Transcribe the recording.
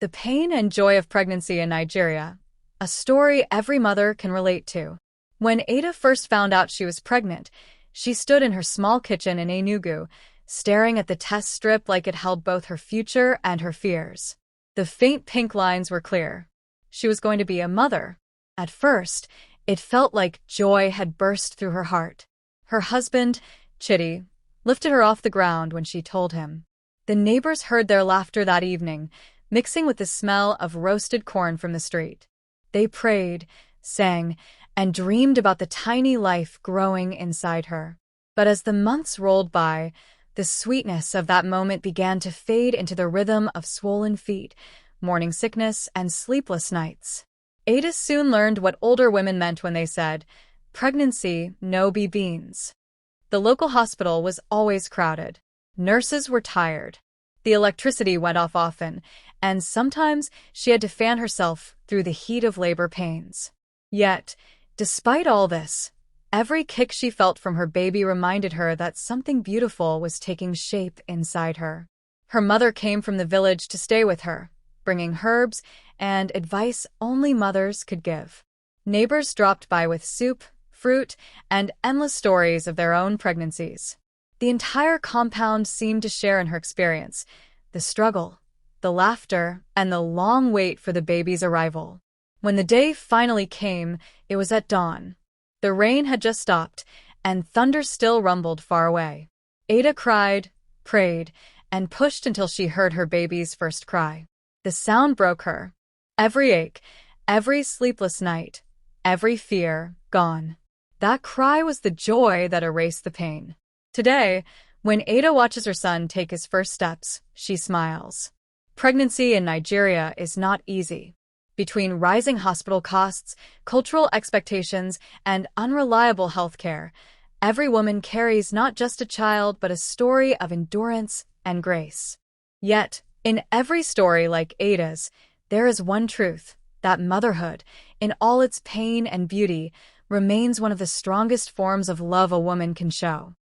The pain and joy of pregnancy in Nigeria, a story every mother can relate to. When Ada first found out she was pregnant, she stood in her small kitchen in Enugu, staring at the test strip like it held both her future and her fears. The faint pink lines were clear. She was going to be a mother. At first, it felt like joy had burst through her heart. Her husband, Chidi, lifted her off the ground when she told him. The neighbors heard their laughter that evening, mixing with the smell of roasted corn from the street. They prayed, sang, and dreamed about the tiny life growing inside her. But as the months rolled by, the sweetness of that moment began to fade into the rhythm of swollen feet, morning sickness, and sleepless nights. Ada soon learned what older women meant when they said, "Pregnancy, no be beans." The local hospital was always crowded. Nurses were tired. The electricity went off often, and sometimes she had to fan herself through the heat of labor pains. Yet, despite all this, every kick she felt from her baby reminded her that something beautiful was taking shape inside her. Her mother came from the village to stay with her, bringing herbs and advice only mothers could give. Neighbors dropped by with soup, fruit, and endless stories of their own pregnancies. The entire compound seemed to share in her experience, the struggle, the laughter, and the long wait for the baby's arrival. When the day finally came, it was at dawn. The rain had just stopped, and thunder still rumbled far away. Ada cried, prayed, and pushed until she heard her baby's first cry. The sound broke her. Every ache, every sleepless night, every fear, gone. That cry was the joy that erased the pain. Today, when Ada watches her son take his first steps, she smiles. Pregnancy in Nigeria is not easy. Between rising hospital costs, cultural expectations, and unreliable healthcare, every woman carries not just a child but a story of endurance and grace. Yet, in every story like Ada's, there is one truth, that motherhood, in all its pain and beauty, remains one of the strongest forms of love a woman can show.